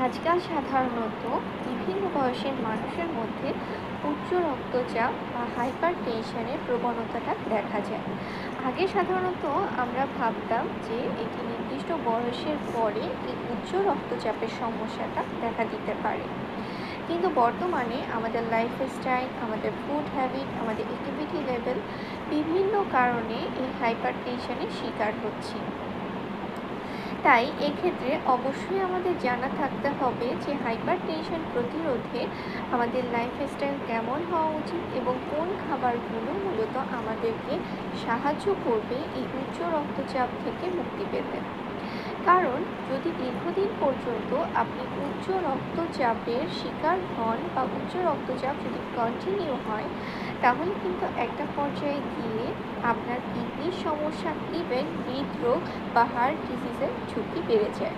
আজকাল সাধারণত বিভিন্ন বয়সের মানুষের মধ্যে উচ্চ রক্তচাপ বা হাইপার টেনশনের প্রবণতাটা দেখা যায়। আগে সাধারণত আমরা ভাবতাম যে এটি নির্দিষ্ট বয়সের পরে এই উচ্চ রক্তচাপের সমস্যাটা দেখা দিতে পারে, কিন্তু বর্তমানে আমাদের লাইফস্টাইল, আমাদের ফুড হ্যাবিট, আমাদের অ্যাক্টিভিটি লেভেল বিভিন্ন কারণে এই হাইপার টেনশনের শিকার হচ্ছি। তাই এক্ষেত্রে অবশ্যই আমাদের জানা থাকতে হবে যে হাইপার টেনশন প্রতিরোধে আমাদের লাইফস্টাইল কেমন হওয়া উচিত এবং কোন খাবারগুলো মূলত আমাদেরকে সাহায্য করবে এই উচ্চ রক্তচাপ থেকে মুক্তি পেতে। কারণ যদি দীর্ঘদিন পর্যন্ত আপনি উচ্চ রক্তচাপের শিকার হন বা উচ্চ রক্তচাপ যদি কন্টিনিউ হয়, তাহলে কিন্তু একটা পর্যায়ে গিয়ে আপনার কিডনির সমস্যা, ইভেন হৃদরোগ বা হার্ট ডিজিজের ঝুঁকি বেড়ে যায়।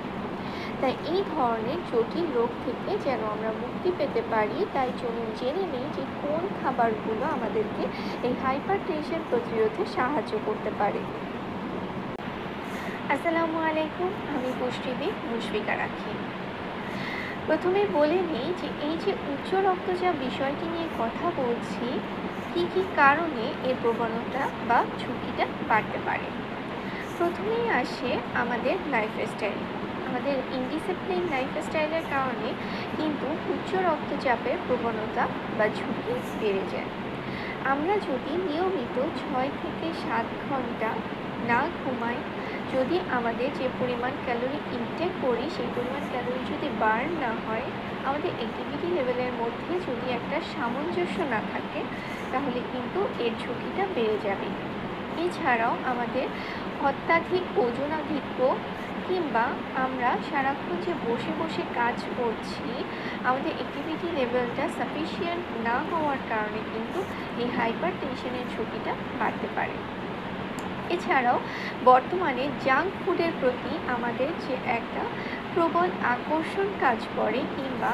তাই এই ধরনের জটিল রোগ থেকে যেন আমরা মুক্তি পেতে পারি, তাই চলুন জেনে নিই যে কোন খাবারগুলো আমাদেরকে এই হাইপার টেনশন প্রতিরোধে সাহায্য করতে পারে। আসসালামু আলাইকুম, আমি পুষ্টিবিদ মুশফিকা রাখি। প্রথমে বলে নিই যে এই যে উচ্চ রক্তচাপ বিষয়টি নিয়ে কথা বলছি, কি কি কারণে এর প্রবণতা বা ঝুঁকিটা বাড়তে পারে। প্রথমেই আসে আমাদের লাইফস্টাইল। আমাদের ইনডিসিপ্লিন লাইফস্টাইলের কারণে কিন্তু উচ্চ রক্তচাপের প্রবণতা বা ঝুঁকি বেড়ে যায়। আমরা যদি নিয়মিত 6 থেকে 7 ঘন্টা না ঘুমাই, যদি আমাদের যে পরিমাণ ক্যালোরি ইনটেক করি সেই পরিমাণ ক্যালোরি যদি বার্ন না হয়, আমাদের অ্যাক্টিভিটি লেভেলের মধ্যে যদি একটা সামঞ্জস্য না থাকে, তাহলে কিন্তু এর ঝুঁকিটা বেড়ে যাবে। এছাড়াও আমাদের অত্যাধিক ওজনাধিক্য কিংবা আমরা সারাক্ষণ যে বসে বসে কাজ করছি, আমাদের অ্যাক্টিভিটি লেভেলটা সাফিসিয়েন্ট না হওয়ার কারণে কিন্তু এই হাইপার টেনশনের ঝুঁকিটা বাড়তে পারে। এছাড়াও বর্তমানে জাঙ্ক ফুডের প্রতি আমাদের যে একটা প্রবল আকর্ষণ কাজ করে, কিংবা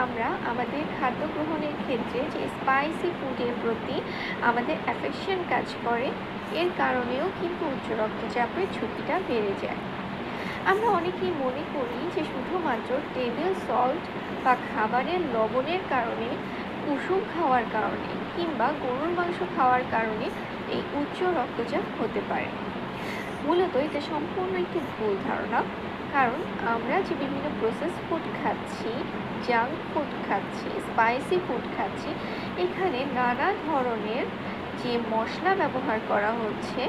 আমরা আমাদের খাদ্য গ্রহণের ক্ষেত্রে যে স্পাইসি ফুডের প্রতি আমাদের অ্যাফেকশন কাজ করে, এর কারণেও কিন্তু উচ্চ রক্তচাপের ঝুঁকিটা বেড়ে যায়। আমরা অনেকেই মনে করি যে শুধুমাত্র টেবিল সল্ট বা খাবারের লবণের কারণে, কুসুম খাওয়ার কারণে কিংবা গরুর মাংস খাওয়ার কারণে এই উচ্চ রক্তচাপ হতে পারে। মূলত এটা সম্পূর্ণ একটি ভুল ধারণা। কারণ আমরা যে বিভিন্ন প্রসেস ফুড খাচ্ছি, জাঙ্ক ফুড খাচ্ছি, স্পাইসি ফুড খাচ্ছি, এখানে নানা ধরনের যে মশলা ব্যবহার করা হচ্ছে,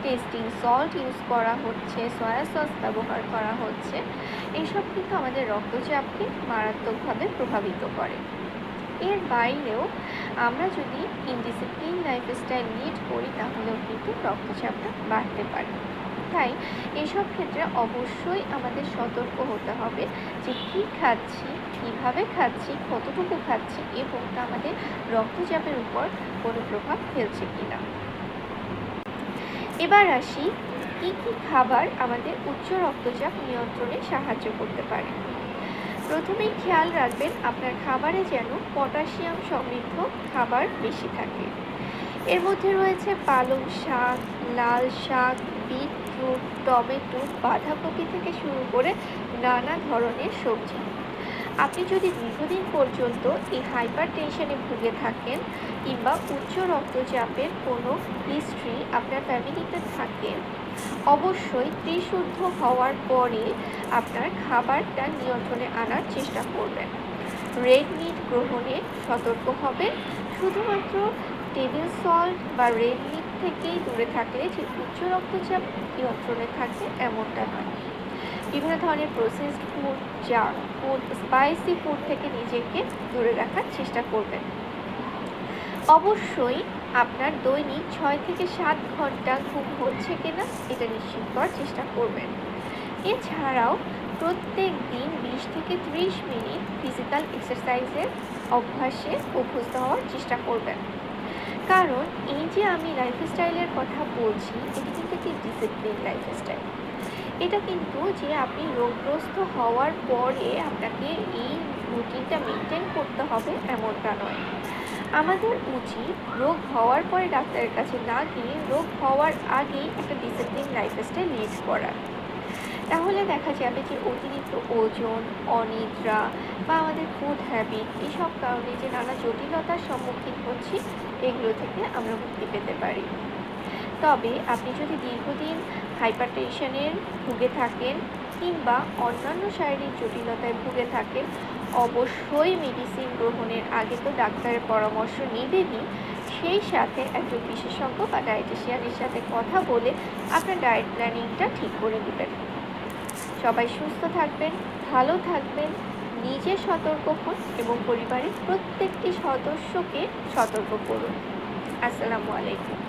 টেস্টিং সল্ট ইউজ করা হচ্ছে, সয়া সস ব্যবহার করা হচ্ছে, এইসব কিন্তু আমাদের রক্তচাপকে মারাত্মকভাবে প্রভাবিত করে। এর বাইরেও আমরা যদি ইনডিসিপ্লিন লাইফস্টাইল লিড করি, তাহলেও কিন্তু রক্তচাপটা বাড়তে পারে। তাই এসব ক্ষেত্রে অবশ্যই আমাদের সতর্ক হতে হবে যে কী খাচ্ছি, কীভাবে খাচ্ছি, কতটুকু খাচ্ছি এবং তা আমাদের রক্তচাপের উপর কোনো প্রভাব ফেলছে কিনা। এবার আসি কী কী খাবার আমাদের উচ্চ রক্তচাপ নিয়ন্ত্রণে সাহায্য করতে পারে। প্রথমেই খেয়াল রাখবেন আপনার খাবারে যেন পটাশিয়াম সমৃদ্ধ খাবার বেশি থাকে। এর মধ্যে রয়েছে পালং শাক, লাল শাক, বিটরুট, টমেটো, বাঁধাকপি থেকে শুরু করে নানা ধরনের সবজি। আপনি যদি দীর্ঘদিন পর্যন্ত এই হাইপার টেনশনে ভুগে থাকেন কিংবা উচ্চ রক্তচাপের কোনো হিস্ট্রি আপনার ফ্যামিলিতে থাকে, অবশ্যই ত্রিশুদ্ধ হওয়ার পরে আপনার খাবারটা নিয়ন্ত্রণে আনার চেষ্টা করবেন। রেড মিট গ্রহণে সতর্ক হবেন। শুধুমাত্র টেবিল সল্ট বা রেড মিট থেকেই দূরে থাকলে যে উচ্চ রক্তচাপ নিয়ন্ত্রণে থাকবে এমনটা নয়। বিভিন্ন ধরনের processed food, junk food, spicy food থেকে নিজেকে দূরে রাখার চেষ্টা করবেন। অবশ্যই আপনার দৈনিক 6 থেকে 7 ঘন্টা ঘুম হচ্ছে কিনা এটা নিশ্চিত করার চেষ্টা করবেন। এছাড়াও প্রত্যেক দিন 20 থেকে 30 মিনিট ফিজিক্যাল এক্সারসাইজের অভ্যাসে অভ্যস্ত হওয়ার চেষ্টা করবেন। কারণ এই যে আমি লাইফস্টাইলের কথা বলছি, এটি কিন্তু একটি ডিসিপ্লিন লাইফস্টাইল। এটা কিন্তু যে আপনি রোগগ্রস্ত হওয়ার পরে আপনাকে এই রুটিনটা মেনটেন করতে হবে এমনটা নয়। আমাদের উচিত রোগ হওয়ার পরে ডাক্তারের কাছে না গিয়ে রোগ হওয়ার আগেই একটা ডিসিপ্লিন লাইফস্টাইল লিড করা। তাহলে দেখা যাবে যে অতিরিক্ত ওজন, অনিদ্রা বা আমাদের ফুড হ্যাবিট এসব কারণে যে নানা জটিলতার সম্মুখীন হচ্ছি, এগুলো থেকে আমরা মুক্তি পেতে পারি। তবে আপনি যদি দীর্ঘদিন হাইপারটেনশনের ভুগে থাকেন কিংবা অন্যান্য শারীরিক জটিলতায় ভুগে থাকেন, অবশ্যই মেডিসিন গ্রহণের আগে তো ডাক্তারের পরামর্শ নেবেনই। সেই সাথে একজন বিশেষজ্ঞ বা ডায়েটিশিয়ানের সাথে কথা বলে আপনার ডায়েট প্ল্যানিংটা ঠিক করে নেবেন। সবাই সুস্থ থাকবেন, ভালো থাকবেন, নিজে সতর্ক হন এবং পরিবারের প্রত্যেকটি সদস্যকে সতর্ক করুন। আসসালামু আলাইকুম।